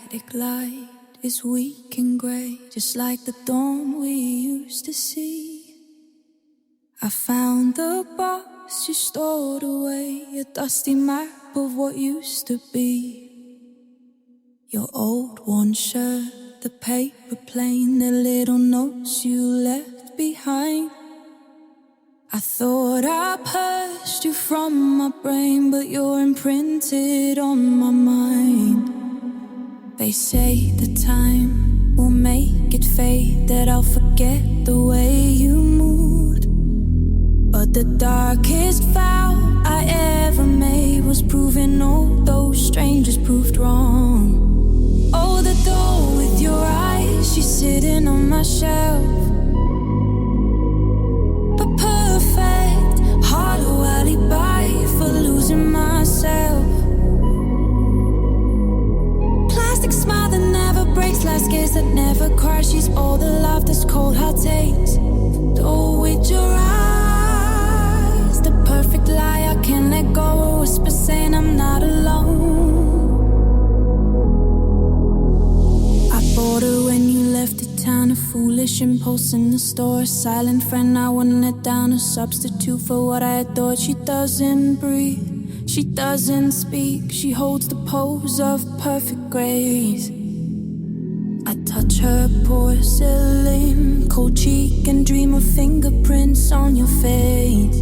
Static light is weak and grey, just like the dawn we used to see. I found the box you stored away, a dusty map of what used to be. Your old worn shirt, the paper plane, the little notes you left behind. I thought I purged you from my brain, but you're imprinted on my mind. They say the time will make it fade, that I'll forget the way you moved. But the darkest vow I ever made was proving all those strangers proved wrong. Oh, the door with your eyes, she's sitting on my shelf. A perfect hollow alibi for losing myself. Plastic smile that never breaks, last gaze that never cries. She's all the love this cold heart takes. Door with your eyes, the perfect lie I can't let go. A whisper saying I'm not alone. I bought her when you left the town, a foolish impulse in the store. A silent friend I wouldn't let down, a substitute for what I adored. She doesn't breathe, she doesn't speak, she holds the pose of perfect grace. I touch her porcelain, cold cheek, and dream of fingerprints on your face.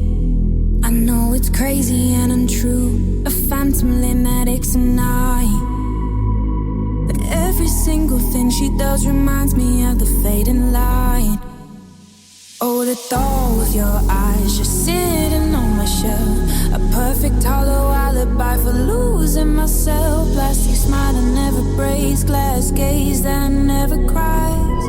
I know it's crazy and untrue, a phantom limb that aches at night. But every single thing she does reminds me of the fading light. Oh, the door with your eyes, just sitting on my shelf. A perfect hollow alibi for losing myself. Plastic smile that never breaks, glass gaze that never cries.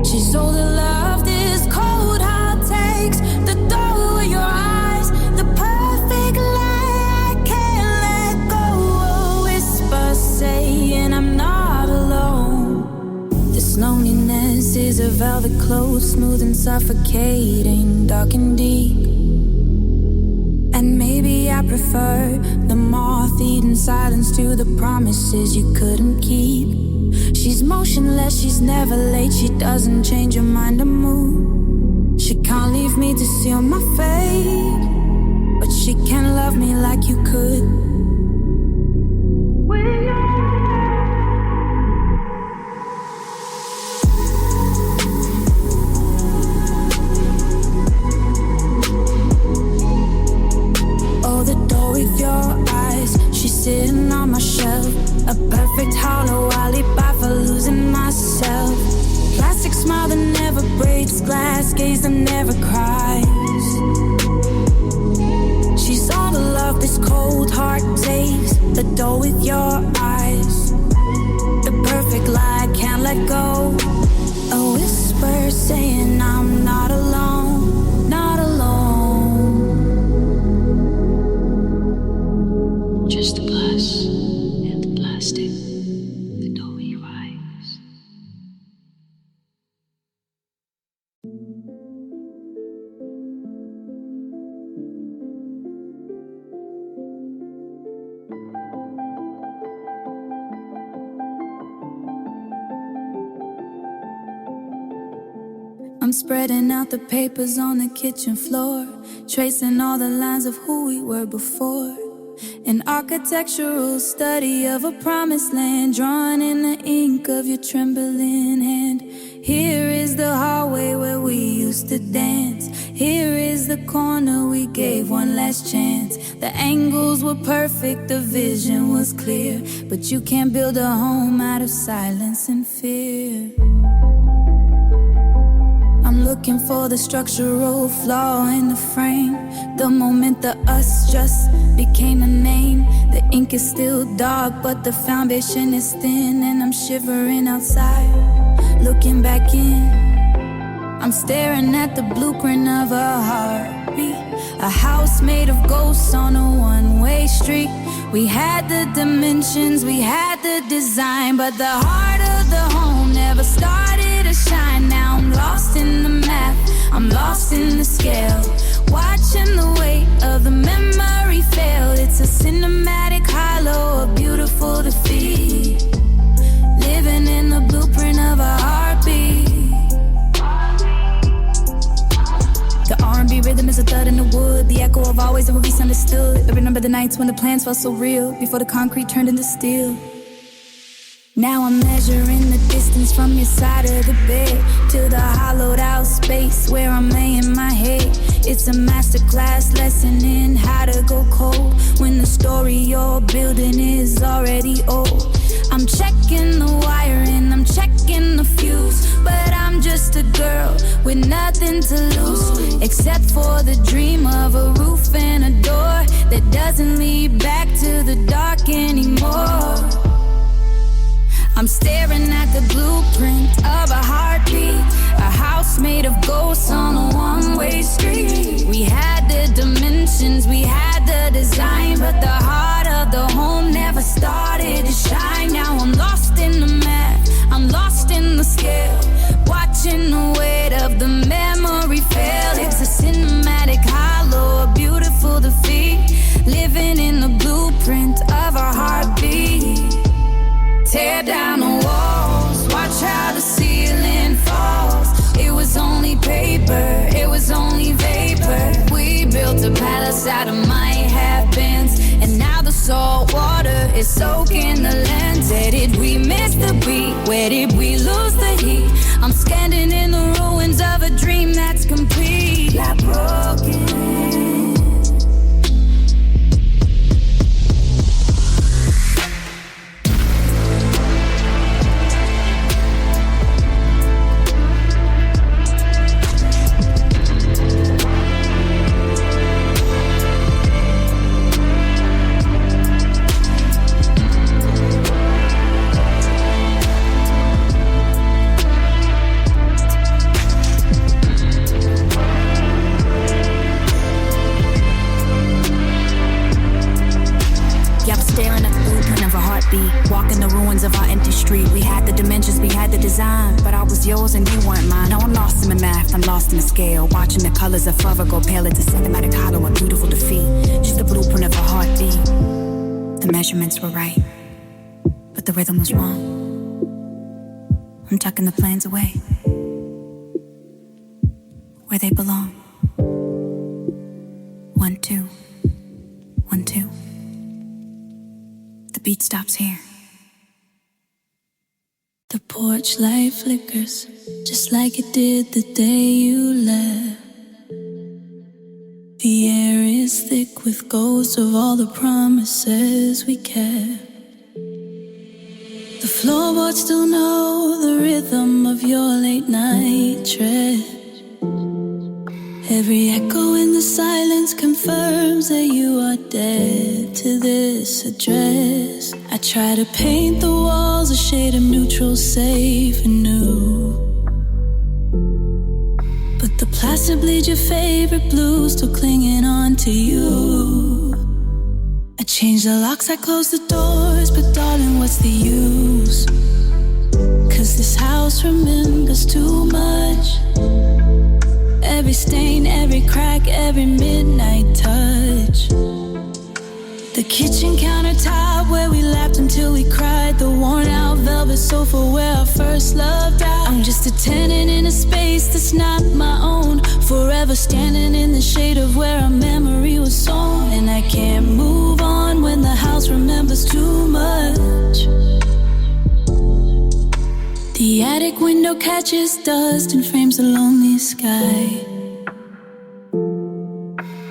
She's all the love this cold heart takes. The door with your eyes, the perfect lie I can't let go. A whisper saying I'm not alone. This loneliness is a velvet cloak, smooth and suffocating, dark and deep. And maybe I prefer the moth-eaten silence to the promises you couldn't keep. She's motionless, she's never late, she doesn't change her mind or mood. She can't leave me to seal my fate, but she can love me like you could. With your eyes, she's sitting on my shelf. A perfect hollow alibi for losing myself. Plastic smile that never breaks, glass gaze that never cries. She's all the love this cold heart takes. The door with your eyes, the perfect lie I can't let go. A whisper saying I'm not alone, not alone. Just the glass and the plastic, the door with your eyes. I'm spreading out the papers on the kitchen floor, tracing all the lines of who we were before. An architectural study of a promised land, drawn in the ink of your trembling hand. Here is the hallway where we used to dance. Here is the corner we gave one last chance. The angles were perfect, the vision was clear, but you can't build a home out of silence and fear. I'm looking for the structural flaw in the frame. The moment the us just became a name. The ink is still dark, but the foundation is thin. And I'm shivering outside, looking back in. I'm staring at the blueprint of a heartbeat. A house made of ghosts on a one-way street. We had the dimensions, we had the design, but the heart of the home never started to shine. Now I'm lost in the math, I'm lost in the scale, watching the weight of the memory fail. It's a cinematic hollow, a beautiful defeat. understood. I remember the nights when the plans felt so real, before the concrete turned into steel. Now I'm measuring the distance from your side of the bed to the hollowed out space where I'm laying my head. It's a masterclass lesson in how to go cold when the story you're building is already old. I'm checking the wiring, I'm checking the fuse, but I'm just a girl with nothing to lose, except for the dream of a roof and a door that doesn't lead back to the dark anymore. I'm staring at the blueprint of a heartbeat, a house made of ghosts on a one-way street. We had the dimensions, we had the design, but the heart of the home never started to shine. Now I'm lost in the math, I'm lost in the scale, watching the weight of the memory fail. It's a cinematic hollow, a beautiful defeat, living in the blueprint of our heartbeat. Tear down the walls, watch how the ceiling falls. It was only paper, it was only vapor. We built a palace out of my half-pence, and now the salt water is soaking the lens. Where did we miss the beat? Where did we lose the heat? I'm standing in the ruins of a dream that's complete, not broken. Walking the ruins of our empty street. We had the dimensions, we had the design, but I was yours and you weren't mine. Now I'm lost in the math, I'm lost in the scale, watching the colors of forever go pale. It's a cinematic hollow, a beautiful defeat, just the blueprint of a heartbeat. The measurements were right, but the rhythm was wrong. I'm tucking the plans away where they belong. 1, 2, 1, 2. The beat stops here. The porch light flickers, just like it did the day you left. The air is thick with ghosts of all the promises we kept. The floorboards still know the rhythm of your late night tread. Every echo in the silence confirms that you are dead to this address. I try to paint the walls a shade of neutral, safe and new, but the plaster bleeds your favorite blue, still clinging on to you. I change the locks, I close the doors, but darling, what's the use? 'Cause this house remembers too much. Every stain, every crack, every midnight touch. The kitchen countertop where we laughed until we cried. The worn out velvet sofa where our first love died. I'm just a tenant in a space that's not my own, forever standing in the shade of where our memory was sown. And I can't move on when the house remembers too much. The attic window catches dust and frames the lonely sky.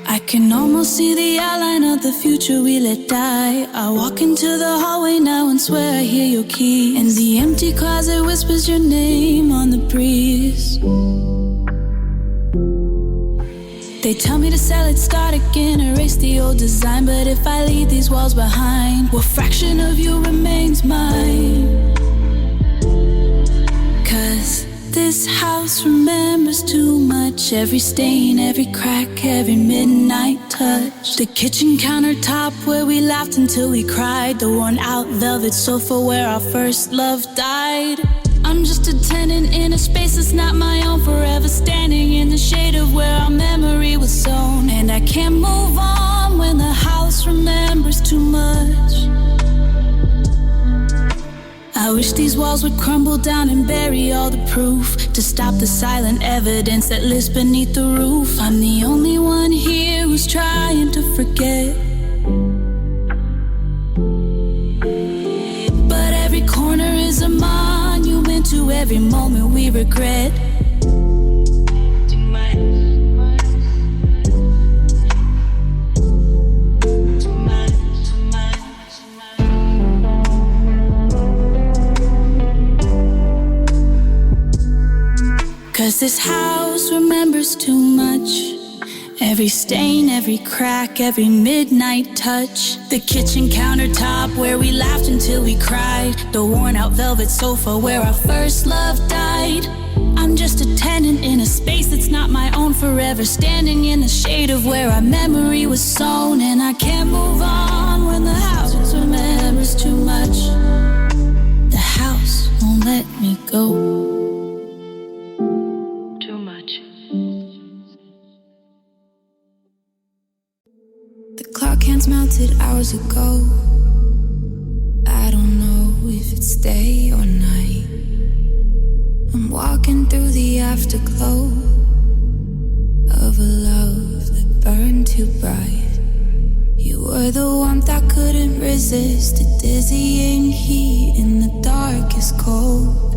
I can almost see the outline of the future we let die. I walk into the hallway now and swear I hear your keys, and the empty closet whispers your name on the breeze. They tell me to sell it, start again, erase the old design. But if I leave these walls behind, what fraction of you remains mine? 'Cause this house remembers too much. Every stain, every crack, every midnight touch. The kitchen countertop where we laughed until we cried. The worn out velvet sofa where our first love died. I'm just a tenant in a space that's not my own, forever standing in the shade of where our memory was sown. And I can't move on when the house remembers too much. I wish these walls would crumble down and bury all the proof, to stop the silent evidence that lives beneath the roof. I'm the only one here who's trying to forget, but every corner is a monument to every moment we regret. Cause this house remembers too much. Every stain, every crack, every midnight touch. The kitchen countertop where we laughed until we cried. The worn out velvet sofa where our first love died. I'm just a tenant in a space that's not my own, forever standing in the shade of where our memory was sown. And I can't move on when the house remembers too much. The house won't let me go. Melted hours ago. I don't know if it's day or night. I'm walking through the afterglow of a love that burned too bright. You were the warmth I couldn't resist, a dizzying heat in the darkest cold.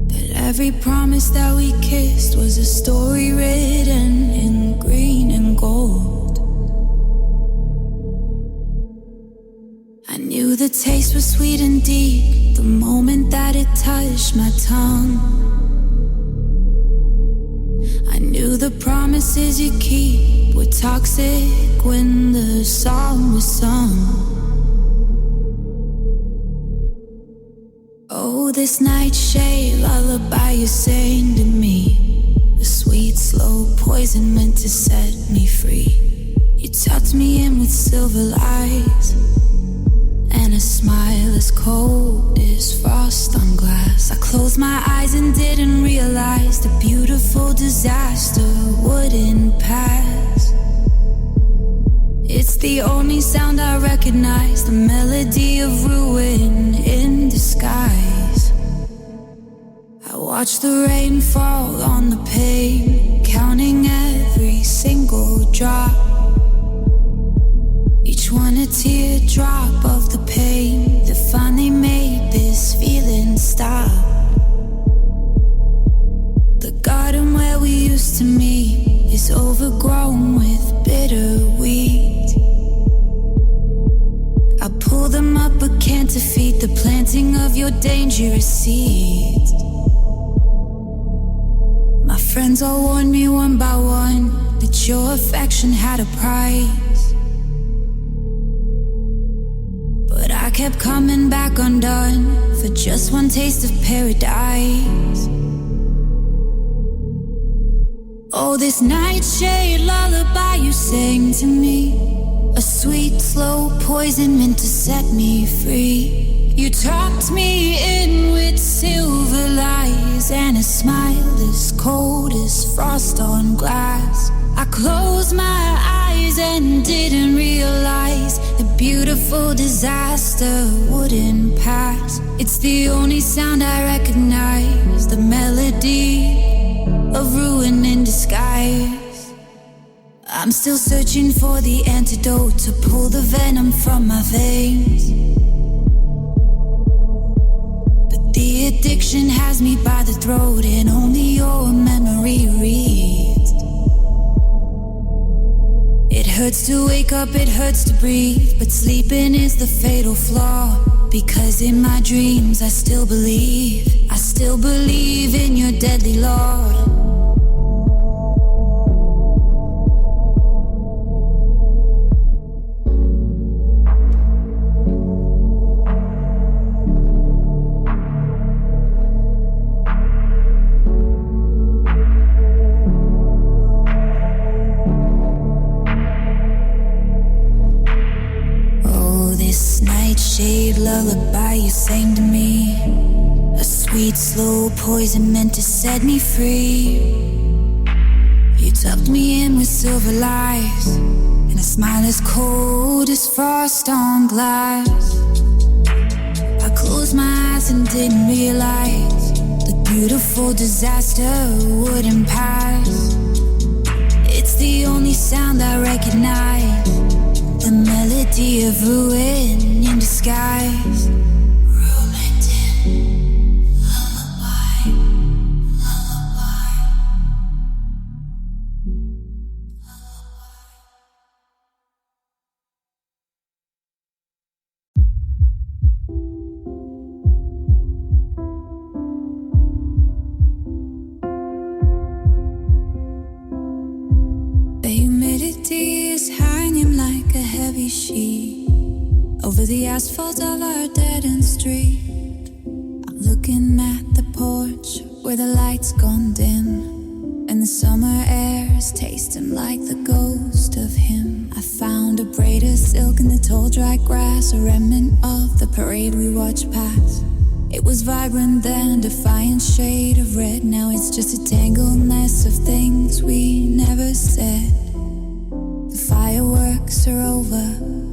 That every promise that we kissed was a story written in green and gold. I knew the taste was sweet and deep the moment that it touched my tongue. I knew the promises you keep were toxic when the song was sung. Oh, this nightshade lullaby you sang to me, a sweet slow poison meant to set me free. You tucked me in with silver lies and a smile as cold as frost on glass. I closed my eyes and didn't realize the beautiful disaster wouldn't pass. It's the only sound I recognize, the melody of ruin in disguise. I watch the rain fall on the pane, counting every single drop. Each one a teardrop of the pain that finally made this feeling stop. The garden where we used to meet is overgrown with bitter weeds. I pull them up but can't defeat the planting of your dangerous seeds. My friends all warned me one by one that your affection had a price. But I kept coming back undone for just one taste of paradise. Oh, this nightshade lullaby you sang to me, a sweet, slow poison meant to set me free. You talked me in with silver lies and a smile as cold as frost on glass. I closed my eyes and didn't realize the beautiful disaster wouldn't pass. It's the only sound I recognize, the melody of ruin in disguise. I'm still searching for the antidote to pull the venom from my veins. But the addiction has me by the throat and only your memory reads. It hurts to wake up, it hurts to breathe, but sleeping is the fatal flaw. Because in my dreams I still believe in your deadly Lord. Nightshade lullaby you sang to me, a sweet slow poison meant to set me free. You tucked me in with silver lies and a smile as cold as frost on glass. I closed and didn't realize the beautiful disaster wouldn't pass. It's the only sound I recognize, the melody of ruin in disguise. The humidity is hanging like a heavy sheet over the asphalt of our dead-end street. I'm looking at the porch where the lights gone dim, and the summer air is tasting like the ghost of him. I found a braid of silk in the tall dry grass, a remnant of the parade we watched pass. It was vibrant then, a defiant shade of red. Now it's just a tangled mess of things we never said. The fireworks are over,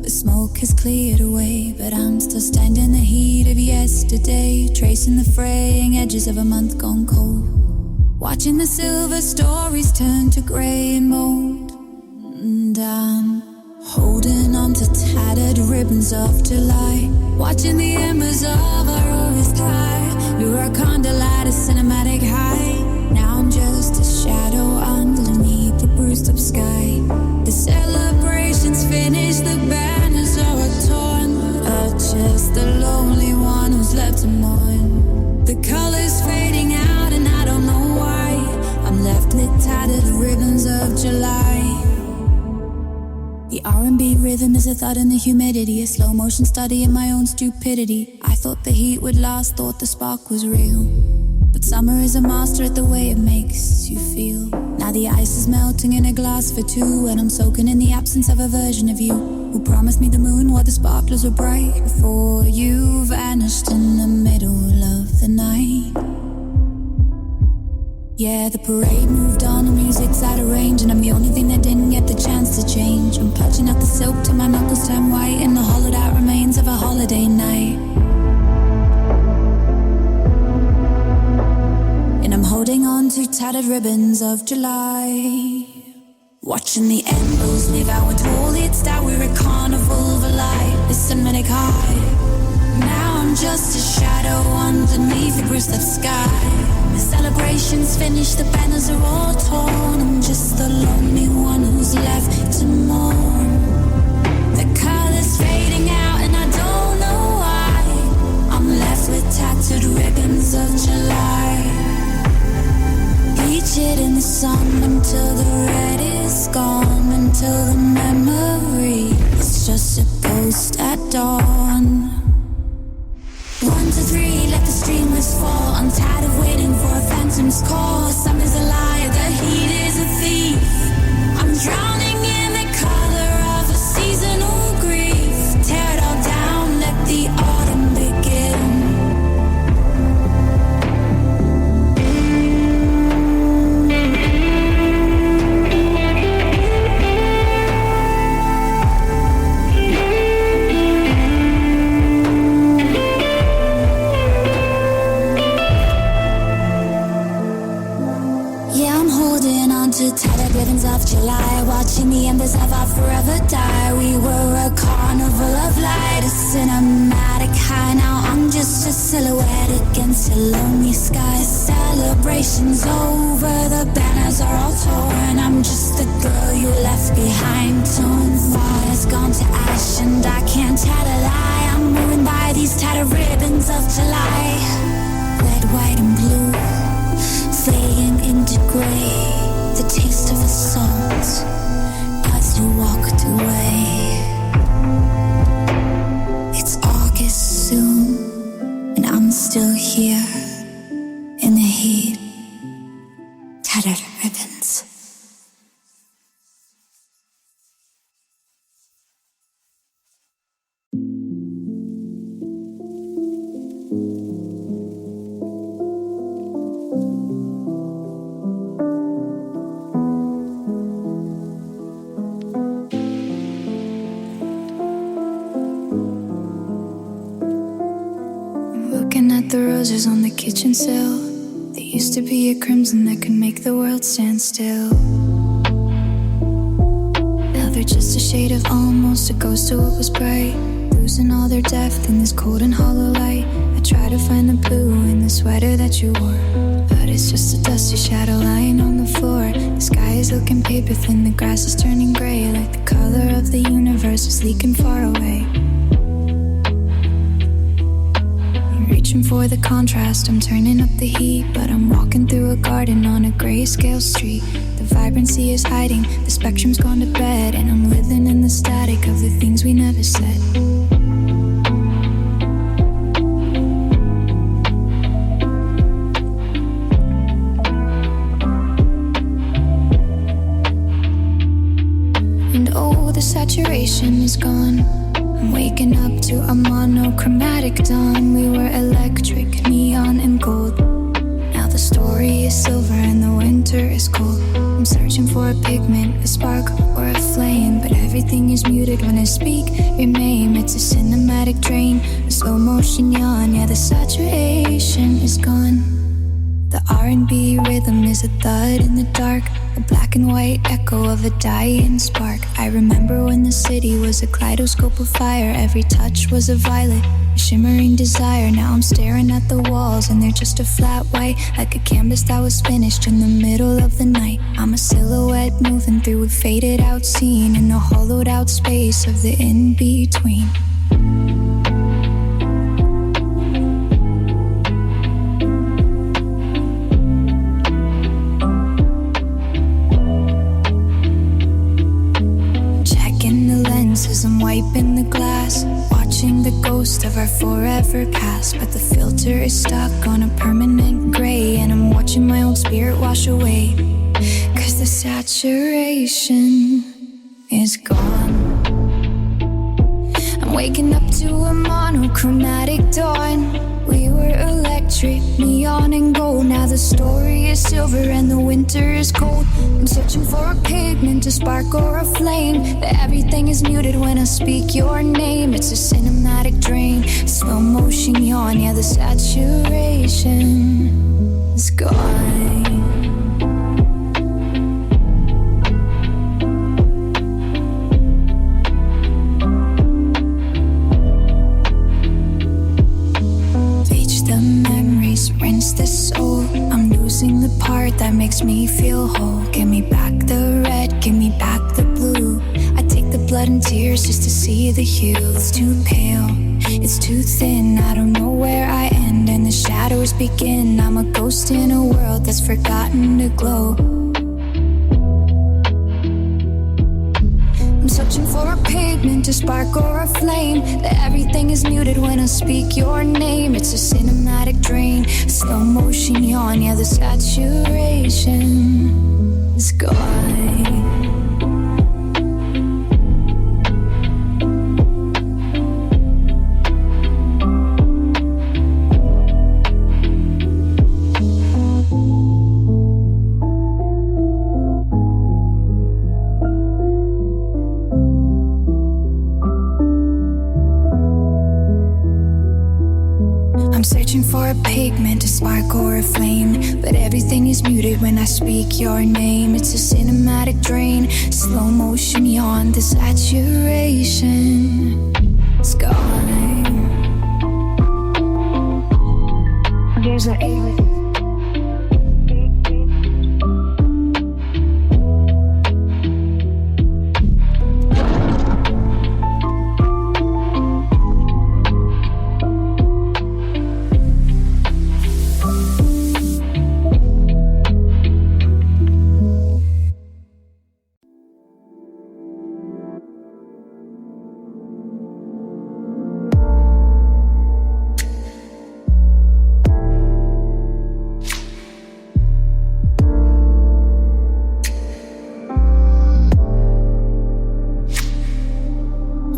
the smoke has cleared away, but I'm still standing in the heat of yesterday, tracing the fraying edges of a month gone cold, watching the silver stories turn to grey and mold. And I'm holding on to tattered ribbons of July, watching the embers of our earth high. We were a candlelight, a cinematic high. Now I'm just a shadow underneath the bruised up sky. The celebrations finished, the banners are torn. I'm just the lonely one who's left to mourn. The colors fading out and I don't know why. I'm left with tattered ribbons of July. The R&B rhythm is a thought in the humidity, a slow motion study in my own stupidity. I thought the heat would last, thought the spark was real, but summer is a master at the way it makes you feel. Now the ice is melting in a glass for two, and I'm soaking in the absence of a version of you who promised me the moon while the sparklers were bright, before you vanished in the middle of the night. Yeah, the parade moved on, the music's out of range, and I'm the only thing that didn't get the chance to change. I'm punching out the silk till my knuckles turn white in the hollowed out remains of a holiday night. And I'm holding on to tattered ribbons of July, watching the embers leave out with all its doubt. We're a carnival of a light, the cinematic high. Now I'm just a shadow underneath the bruised up sky. The celebrations finished, the banners are all torn. I'm just the lonely one who's left to mourn. The colors fading out and I don't know why. I'm left with tattered ribbons of July. Bleach it in the sun until the red is gone, until the memory is just a ghost at dawn. 1, 2, 3, let the streamers fall. I'm tired of waiting for a phantom's call. Summer's a liar, the heat is a thief. I'm drowning in the color of a seasonal grief. Tear it all down, let the autumn begin. Tattered ribbons of July, watching the embers of our forever die. We were a carnival of light, a cinematic high. Now I'm just a silhouette against a lonely sky. Celebrations over, the banners are all torn. I'm just the girl you left behind, torn. Fire's gone to ash and I can't tell a lie. I'm ruined by these tattered ribbons of July. Red, white and blue, fading into grey. The taste of the salt as you walked away. It's August soon, and I'm still here in the heat. Tattered ribbons. at the roses on the kitchen sill. They used to be a crimson that could make the world stand still. Now they're just a shade of almost, a ghost of what was bright, losing all their depth in this cold and hollow light. I try to find the blue in the sweater that you wore, but it's just a dusty shadow lying on the floor. The sky is looking paper thin, the grass is turning gray, like the color of the universe is leaking far away. Reaching for the contrast, I'm turning up the heat, but I'm walking through a garden on a grayscale street. The vibrancy is hiding, the spectrum's gone to bed, and I'm living in the static of the things we never said. And oh, the saturation is gone. I'm waking up to a monochromatic dawn. We were electric, neon and gold. Now the story is silver and the winter is cold. I'm searching for a pigment, a spark or a flame, but everything is muted when I speak your name. It's a cinematic drain, a slow motion yawn. Yeah, the saturation is gone. The R&B rhythm is a thud in the dark, a black and white echo of a dying spark. I remember when the city was a kaleidoscope of fire. Every touch was a violet, a shimmering desire. Now I'm staring at the walls and they're just a flat white, like a canvas that was finished in the middle of the night. I'm a silhouette moving through a faded out scene in the hollowed out space of the in-between. As I'm wiping the glass, watching the ghost of our forever past, but the filter is stuck on a permanent gray, and I'm watching my old spirit wash away, 'cause the saturation is gone. I'm waking up to a monochromatic dawn. We were electric, neon and gold. Now the story is silver and the winter is cold. I'm searching for a pigment, a spark or a flame, but everything is muted when I speak your name. It's a cinematic drain, slow motion yawn. Yeah, the saturation is gone. Rinse the soul, I'm losing the part that makes me feel whole. Give me back the red, give me back the blue. I take the blood and tears just to see the hue. It's too pale, it's too thin, I don't know where I end and the shadows begin. I'm a ghost in a world that's forgotten to glow. I'm searching for a pigment, a spark or a flame, but everything is muted when I speak your name. It's a cinematic drain, slow motion yawn. Yeah, the saturation is gone. I'm searching for a pigment, a spark or a flame, but everything is muted when I speak your name. It's a cinematic drain, slow motion yawn. The saturation is gone. There's an alien.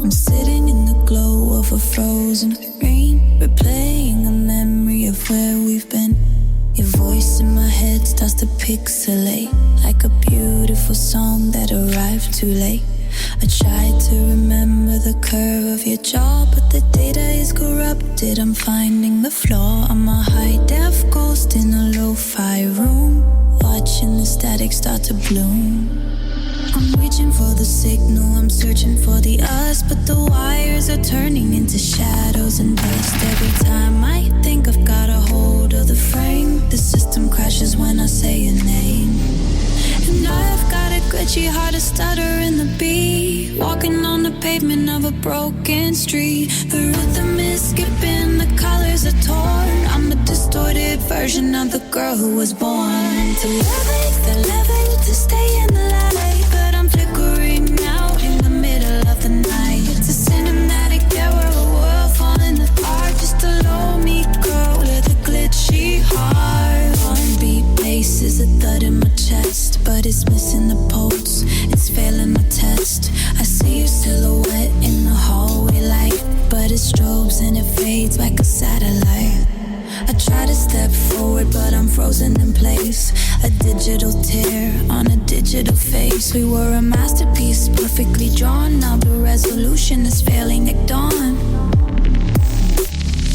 I'm sitting in the glow of a frozen rain, replaying a memory of where we've been. Your voice in my head starts to pixelate, like a beautiful song that arrived too late. I tried to remember the curve of your jaw, but the data is corrupted. I'm finding the flaw. I'm a high-def ghost in a lo-fi room, watching the static start to bloom. I'm reaching for the signal, I'm searching for the us, but the wires are turning into shadows and dust. Every time I think I've got a hold of the frame, the system crashes when I say your name. And I've got a glitchy heart, a stutter in the beat, walking on the pavement of a broken street. The rhythm is skipping, the colors are torn. I'm a distorted version of the girl who was born to elevate, to stay in the light. But I'm flickering out in the middle of the night. It's a cinematic error, a world falling apart. Just a low me girl with a glitchy heart. One beat bass is a thud in my chest, but it's missing the pulse, it's failing my test. I see your silhouette in the hallway light, but it strobes and it fades like a satellite. I try to step forward, but I'm frozen in place. A digital tear on a digital face. We were a masterpiece, perfectly drawn. Now the resolution is failing at dawn.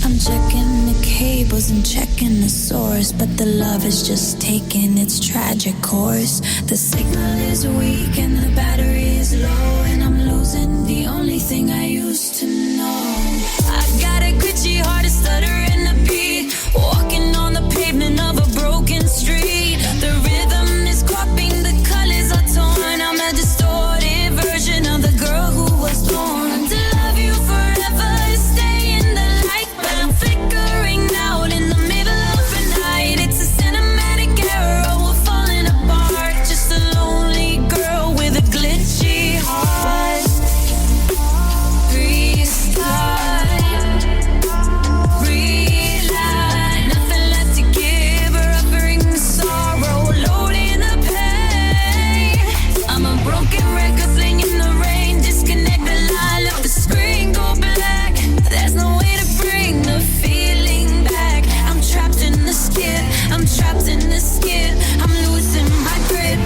I'm checking the cables and checking the source, but the love is just taking its tragic course. The signal is weak and the battery is low, and I'm losing the only thing I used to know. I got a glitchy heart, a stutter in the beat, walking on the pavement of a broken street. The rhythm is cropping, the colors are torn. I'm a distorted version of the girl who was born to love you forever, stay in the light. But I'm flickering out in the middle of the night. It's a cinematic error, we're falling apart. Just a lonely girl with a glitchy heart. I'm trapped in the skid, I'm losing my grip.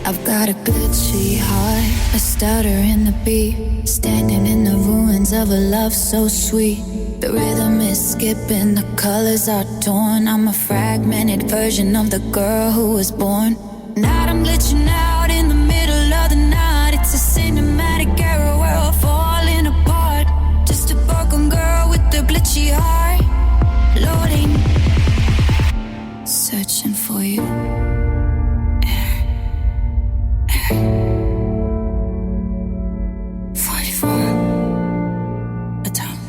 I've got a glitchy heart, a stutter in the beat, standing in the ruins of a love so sweet. The rhythm is skipping, the colors are torn. I'm a fragmented version of the girl who was born. Now I'm glitching out in the middle of the night. It's a cinematic error, we're all falling apart. Just a broken girl with a glitchy heart, loading, searching for you. 44, I don't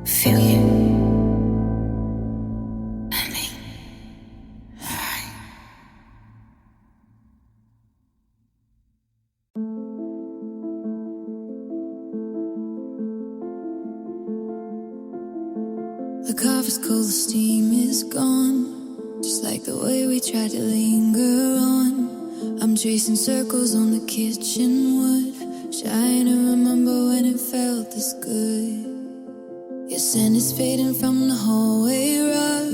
feel you. Honey. The cover's cold, the steam is gone, just like the way we tried to linger on. I'm tracing circles on the kitchen wood, trying to remember when it felt this good. Your scent is fading from the hallway rug,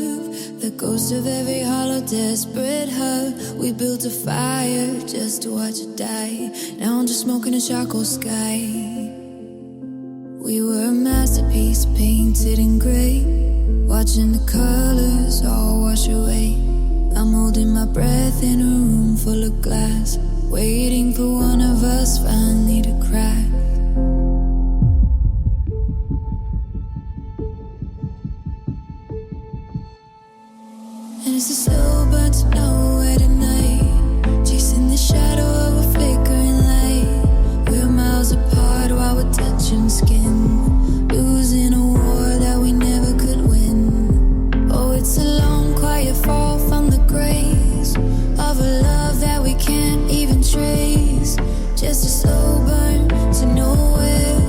the ghost of every hollow, desperate hug. We built a fire just to watch it die. Now I'm just smoking a charcoal sky. We were a masterpiece painted in gray, watching the colors all wash away. I'm holding my breath in a room full of glass, waiting for one of us finally to crack. And it's a slow burn to nowhere tonight, chasing the shadow of a flickering light. We're miles apart while we're touching skin, losing a war that we never could win. Oh, it's a long quiet fall from the grace of a love that we can't even trace. Just a slow burn to nowhere.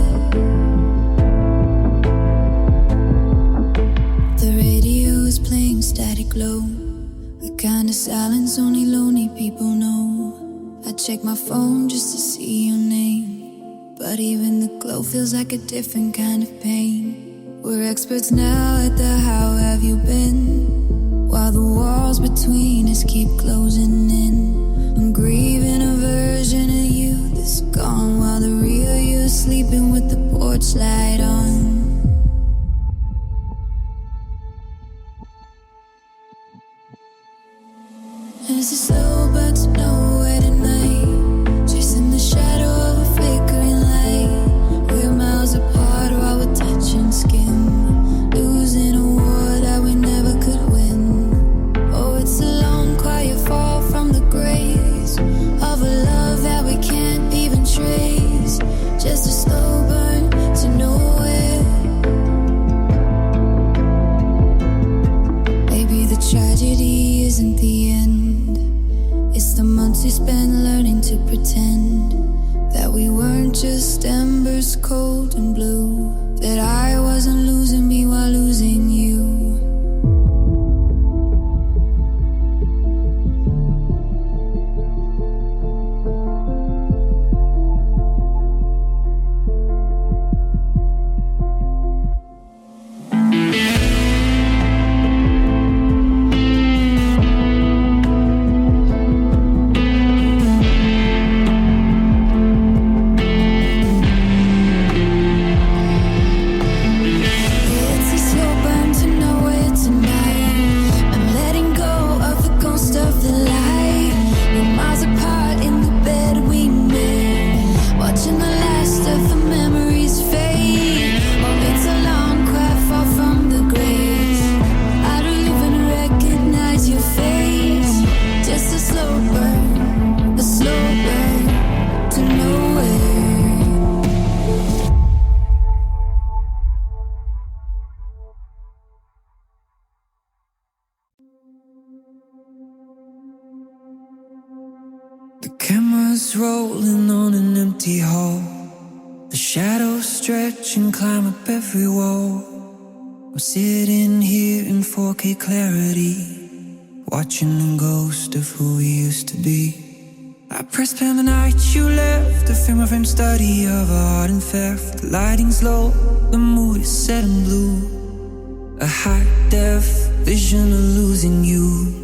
kind of silence only lonely people know. I check my phone just to see your name, but even the glow feels like a different kind of pain. We're experts now at the how have you been, while the walls between us keep closing in. I'm grieving a version of you that's gone, while the real you's sleeping with the porch light on. There's a slow but to nowhere tonight, chasing the shadow of a flickering light. We're miles apart while we're touching skin, losing a war that we never could win. Oh, it's a long, quiet fall from the grace of a love that we can't even trace. Just a slow burn to nowhere. Maybe the tragedy isn't the end. It's the months we spent learning to pretend that we weren't just embers cold and blue, that I wasn't losing me while losing you. Cameras rolling on an empty hall, the shadows stretch and climb up every wall. I'm sitting here in 4K clarity, watching a ghost of who we used to be. I pressed pen the night you left, a frame study of art and theft. The lighting's low, the mood is set in blue, a high-def vision of losing you.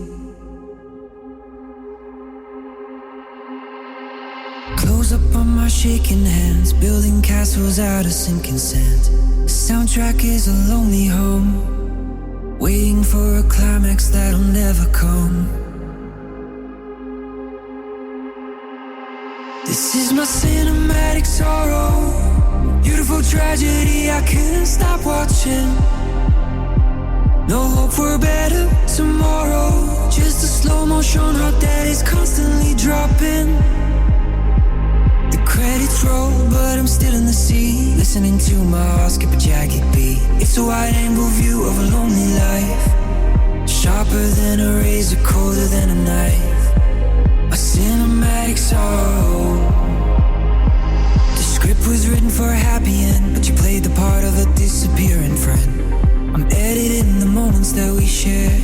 Close up on my shaking hands, building castles out of sinking sand. The soundtrack is a lonely hum, waiting for a climax that'll never come. This is my cinematic sorrow, beautiful tragedy I couldn't stop watching. No hope for a better tomorrow, just a slow motion heart that is constantly dropping. Credits roll, but I'm still in the sea, listening to my heart skip a jagged beat. It's a wide-angle view of a lonely life, sharper than a razor, colder than a knife. A cinematic sorrow. The script was written for a happy end, but you played the part of a disappearing friend. I'm editing the moments that we shared,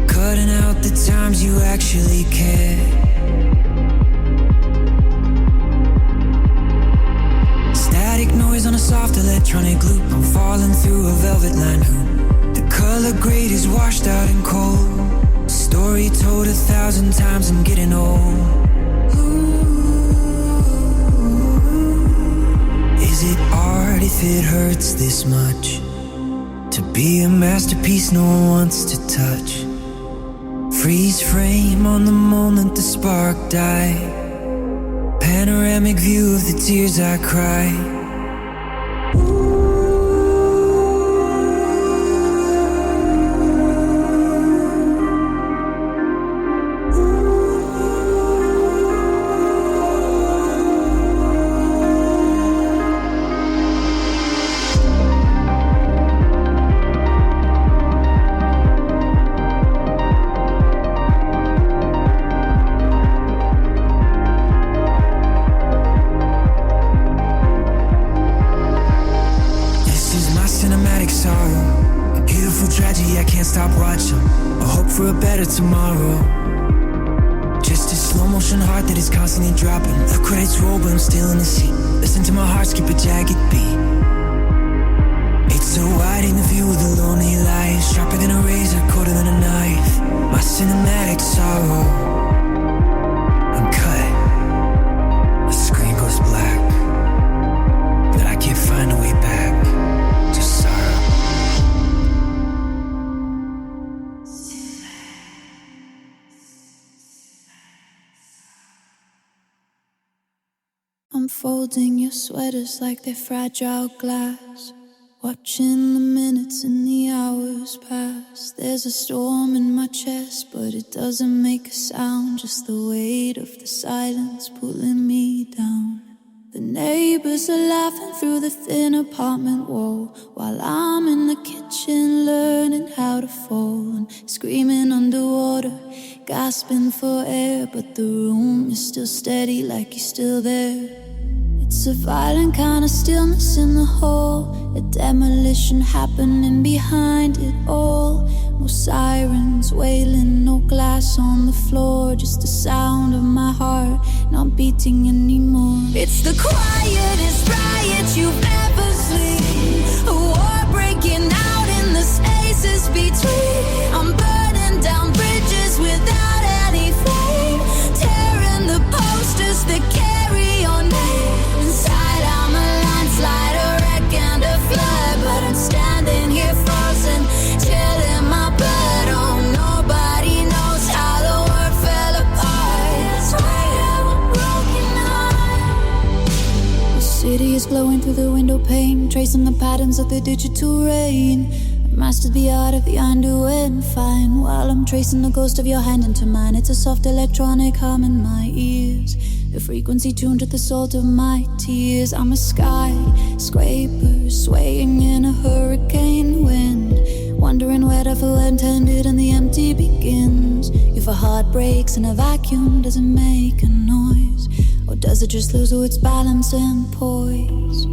cutting out the times you actually cared. Static noise on a soft electronic loop, I'm falling through a velvet line hoop. The color grade is washed out and cold, story told 1,000 times and getting old. Is it art if it hurts this much, to be a masterpiece no one wants to touch? Freeze frame on the moment the spark died, panoramic view of the tears I cry. better tomorrow. Just a slow motion heart that is constantly dropping. The credits roll but I'm still in the seat. Listen to my heart skip a jagged beat. It's so wide in the view of the lonely light. Sharper than a razor, colder than a knife. My cinematic sorrow. I'm cut. The screen goes black. But I can't find a way back. Just sorrow. I'm folding your sweaters like they're fragile glass. Watching the minutes and the hours pass. There's a storm in my chest, but it doesn't make a sound. Just the weight of the silence pulling me down. The neighbors are laughing through the thin apartment wall, while I'm in the kitchen learning how to fall and screaming underwater, gasping for air. But the room is still steady like you're still there. It's a violent kind of stillness in the hall, a demolition happening behind it all. No sirens wailing, no glass on the floor, just the sound of my heart not beating anymore. It's the quietest riot you've ever seen, a war breaking out in the spaces between. I'm burning down bridges without any flame, tearing the posters that carry your name. Inside I'm a landslide, a wreck and a flood, but I'm standing here frozen, chilling my blood. Oh, nobody knows how the world fell apart. That's why I'm a broken heart. The city is glowing through the window pane, tracing the patterns of the digital rain. I mastered the art of the undo and fine, while I'm tracing the ghost of your hand into mine. It's a soft electronic hum in my ears, a frequency tuned to the salt of my tears. I'm a skyscraper swaying in a hurricane wind, wondering where the flow intended and the empty begins. If a heart breaks in a vacuum, does it make a noise, or does it just lose all its balance and poise?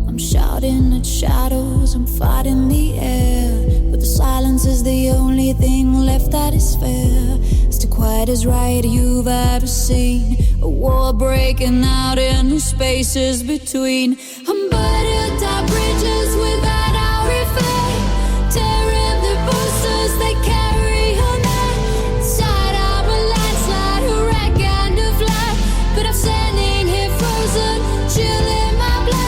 I'm shouting at shadows, I'm fighting the air, but the silence is the only thing left that is fair. It's the quietest riot you've ever seen, a war breaking out in the spaces between. I'm burning down bridges without our refrain, tearing the posters that carry your name. Inside I'm a landslide, a wreck and a flood, but I'm standing here frozen, chilling my blood.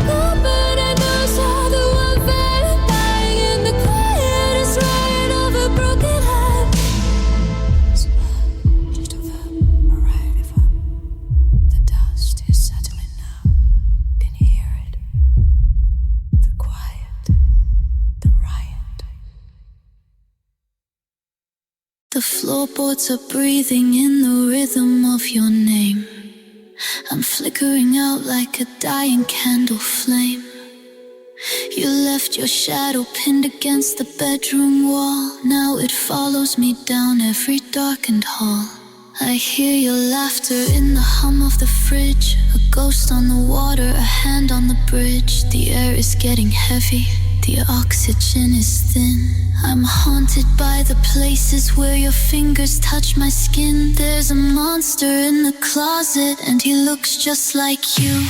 Nobody knows how the world fell apart in the quietest riot of a broken heart. Just over a riot of the dust is settling now. Can you hear it? The quiet, the riot. The floorboards are breathing in the rhythm of your name. I'm flickering out like a dying candle flame. You left your shadow pinned against the bedroom wall. Now it follows me down every darkened hall. I hear your laughter in the hum of the fridge, a ghost on the water, a hand on the bridge. The air is getting heavy, the oxygen is thin. I'm haunted by the places where your fingers touch my skin. There's a monster in the closet and he looks just like you,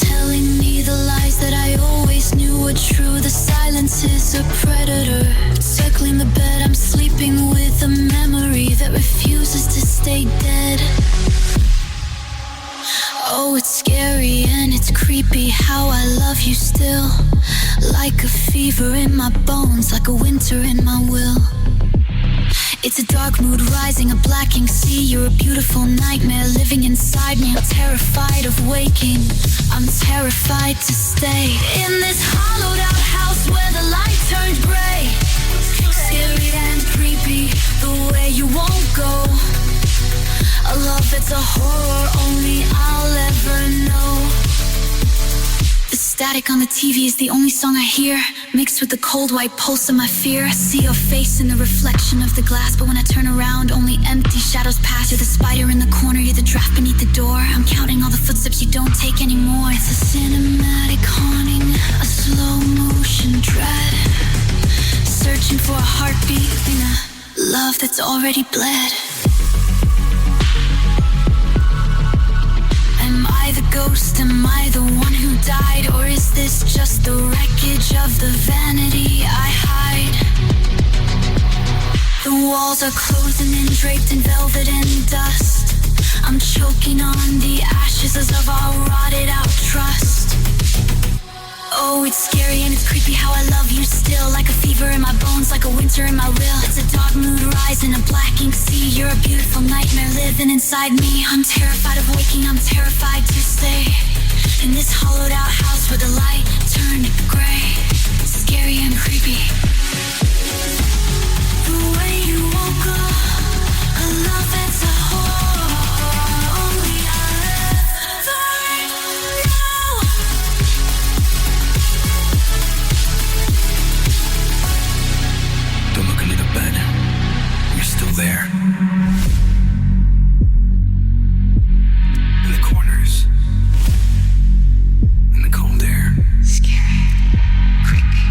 telling me the lies that I always knew were true. The silence is a predator, circling the bed I'm sleeping with, a memory that refuses to stay dead. Oh, it's scary and it's creepy how I love you still, like a fever in my bones, like a winter in my will. It's a dark mood rising, a blacking sea. You're a beautiful nightmare living inside me. I'm terrified of waking, I'm terrified to stay in this hollowed out house where the light turned gray. Scary and creepy, the way you won't go. A love that's a horror only I'll ever know. The static on the TV is the only song I hear, mixed with the cold white pulse of my fear. I see your face in the reflection of the glass, but when I turn around, only empty shadows pass. You're the spider in the corner, you're the draft beneath the door. I'm counting all the footsteps you don't take anymore. It's a cinematic haunting, a slow motion dread, searching for a heartbeat in a love that's already bled. Am I the ghost? Am I the one who died? Or is this just the wreckage of the vanity I hide? The walls are closing in, draped in velvet and dust. I'm choking on the ashes of our rotted out trust. Oh, it's scary and it's creepy how I love you still. Like a fever in my bones, like a winter in my will. It's a dark mood rising, a blacking sea. You're a beautiful nightmare living inside me. I'm terrified of waking, I'm terrified to stay in this hollowed out house where the light turned gray. Scary and creepy. The way you woke up, a love that's a horror. Only I ever know. Don't look under the bed. You're still there. In the corners. In the cold air. Scary, creepy.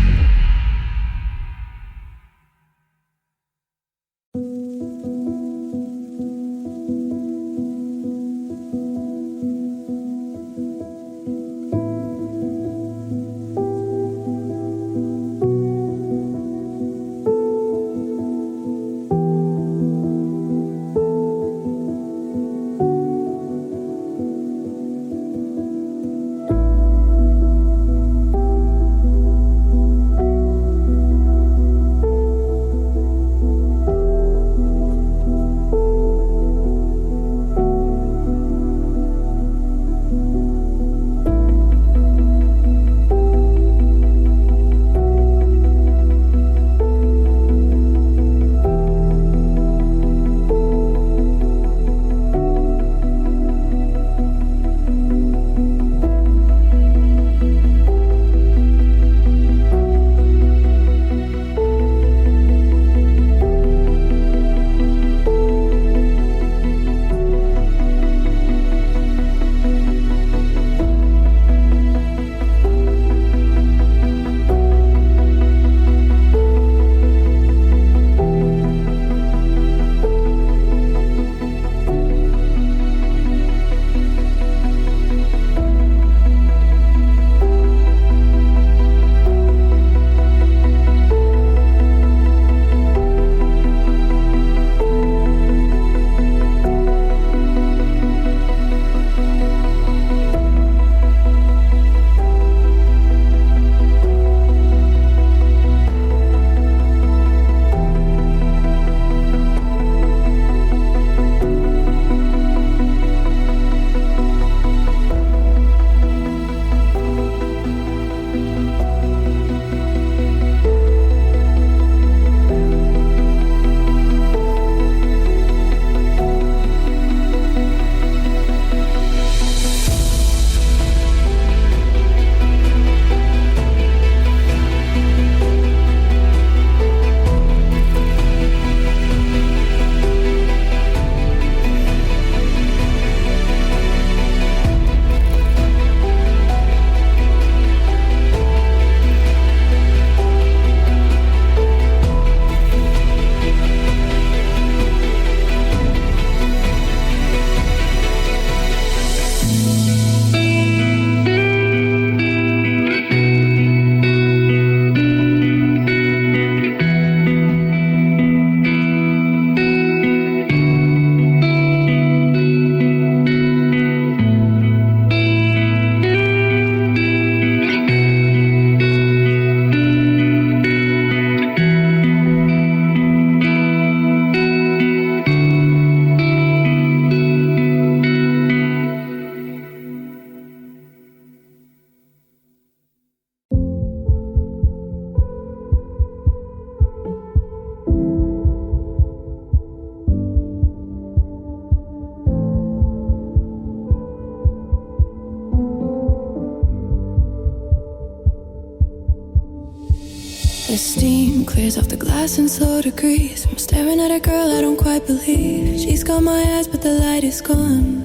The steam clears off the glass in slow degrees. I'm staring at a girl I don't quite believe. She's got my eyes but the light is gone.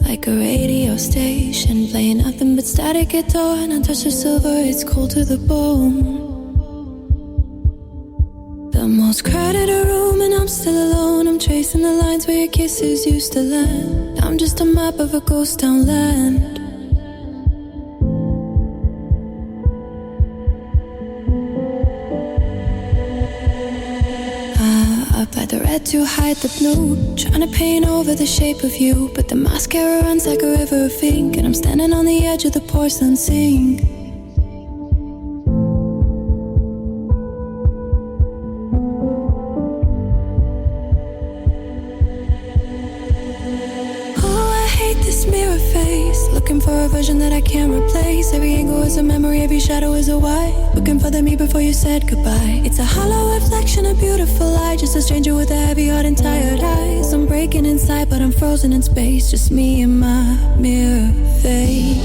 Like a radio station playing nothing but static guitar. And I touch the silver, it's cold to the bone. The most Almost crowded a room and I'm still alone. I'm tracing the lines where your kisses used to land. I'm just a map of a ghost town land. I applied the red to hide the blue, trying to paint over the shape of you, but the mascara runs like a river of ink, and I'm standing on the edge of the porcelain sink. Mirror face, looking for a version that I can't replace. Every angle is a memory, every shadow is a why. Looking for the me before you said goodbye. It's a hollow reflection, a beautiful lie. Just a stranger with a heavy heart and tired eyes. I'm breaking inside, but I'm frozen in space. Just me and my mirror face.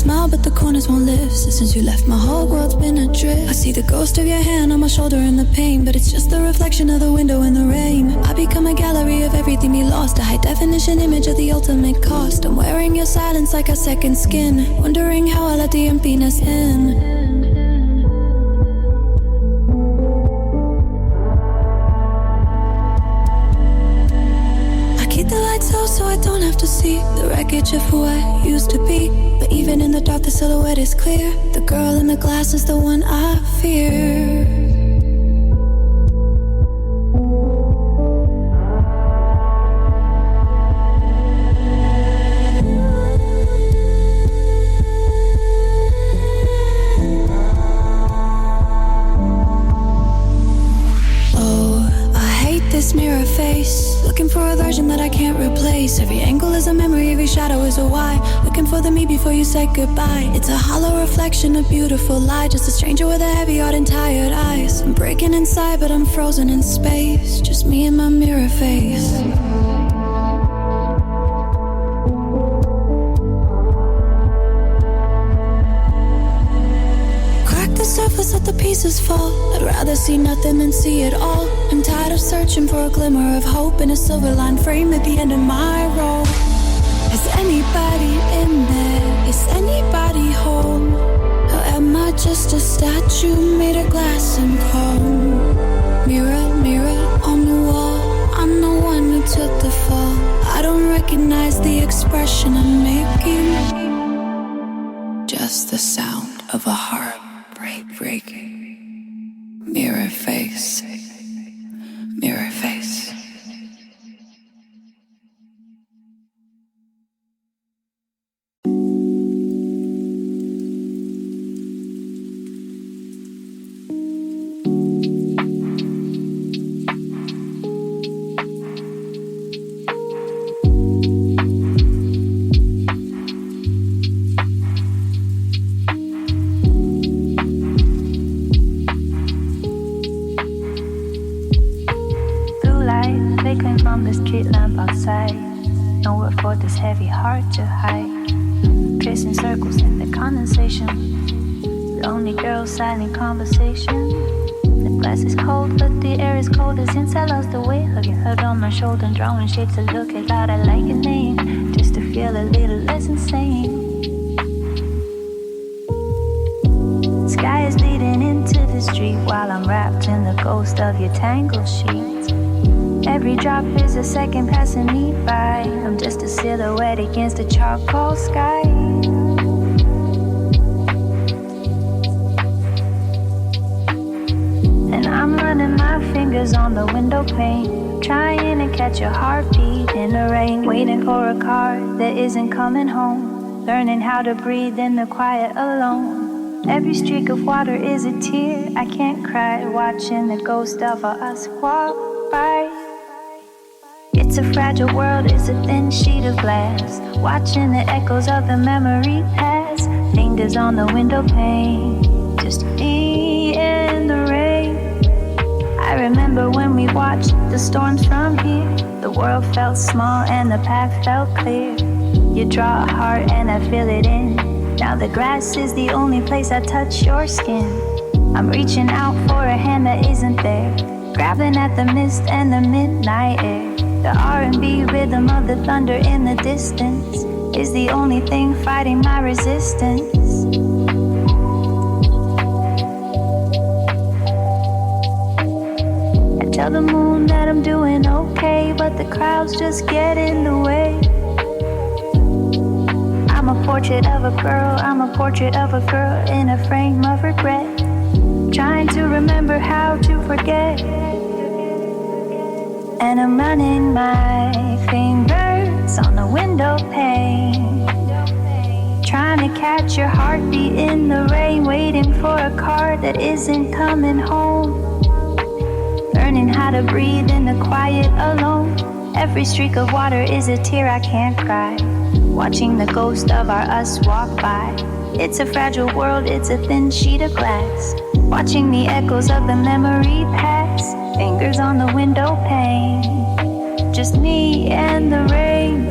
Smile, but the corners won't lift. So since you left, my whole world's been adrift. I see the ghost of your hand on my shoulder in the pain, but it's just the reflection of the window in the rain. I become a gallery of everything we lost, a high-definition image of the ultimate cost. I'm wearing your silence like a second skin, wondering how I let the emptiness in. Keep the lights out so I don't have to see the wreckage of who I used to be. But even in the dark, the silhouette is clear. The girl in the glass is the one I fear. Mirror face, looking for a version that I can't replace. Every angle is a memory, every shadow is a why. Looking for the me before you said goodbye. It's a hollow reflection, a beautiful lie. Just a stranger with a heavy heart and tired eyes. I'm breaking inside, but I'm frozen in space. Just me and my mirror face. Surface, let the pieces fall. I'd rather see nothing than see it all. I'm tired of searching for a glimmer of hope in a silver line frame at the end of my road. Is anybody in there? Is anybody home? Or am I just a statue made of glass and chrome? Mirror, mirror on the wall, I'm the one who took the fall. I don't recognize the expression I'm making, just the sound of a heart breaking. Mirror face, mirror face. Nowhere for this heavy heart to hide. Tracing circles in the condensation. Lonely girl, silent conversation. The glass is cold, but the air is cold as since I lost the way. Hugging her on my shoulder, drawing shapes to look at loud. I like your name, just to feel a little less insane. Sky is leading into the street while I'm wrapped in the ghost of your tangled sheets. Every drop is a second passing me by. I'm just a silhouette against the charcoal sky. And I'm running my fingers on the window pane, trying to catch a heartbeat in the rain. Waiting for a car that isn't coming home, learning how to breathe in the quiet alone. Every streak of water is a tear I can't cry, watching the ghost of us walk by. It's a fragile world, it's a thin sheet of glass, watching the echoes of the memory pass. Fingers on the window pane, just me in the rain. I remember when we watched the storms from here. The world felt small and the path felt clear. You draw a heart and I feel it in. Now the grass is the only place I touch your skin. I'm reaching out for a hand that isn't there, grabbing at the mist and the midnight air. The R&B rhythm of the thunder in the distance. is the only thing fighting my resistance. I tell the moon that I'm doing okay, but the clouds just get in the way. I'm a portrait of a girl, I'm a portrait of a girl in a frame of regret, trying to remember how to forget. And I'm running my fingers on the window pane, trying to catch your heartbeat in the rain, waiting for a car that isn't coming home. Learning how to breathe in the quiet alone. Every streak of water is a tear I can't cry, watching the ghost of our us walk by. It's a fragile world, it's a thin sheet of glass, watching the echoes of the memory pass. Fingers on the window pane, just me and the rain.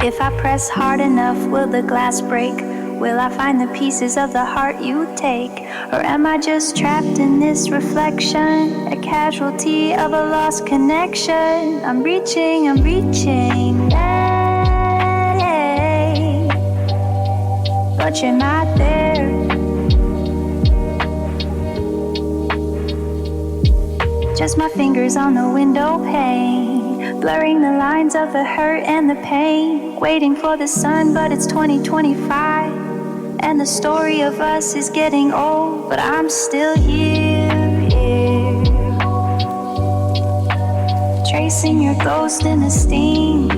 If I press hard enough, will the glass break? Will I find the pieces of the heart you take? Or am I just trapped in this reflection, a casualty of a lost connection? I'm reaching, hey, but you're not there. Just my fingers on the window pane, blurring the lines of the hurt and the pain. Waiting for the sun, but it's 2025, and the story of us is getting old, but I'm still here. Tracing your ghost in the steam,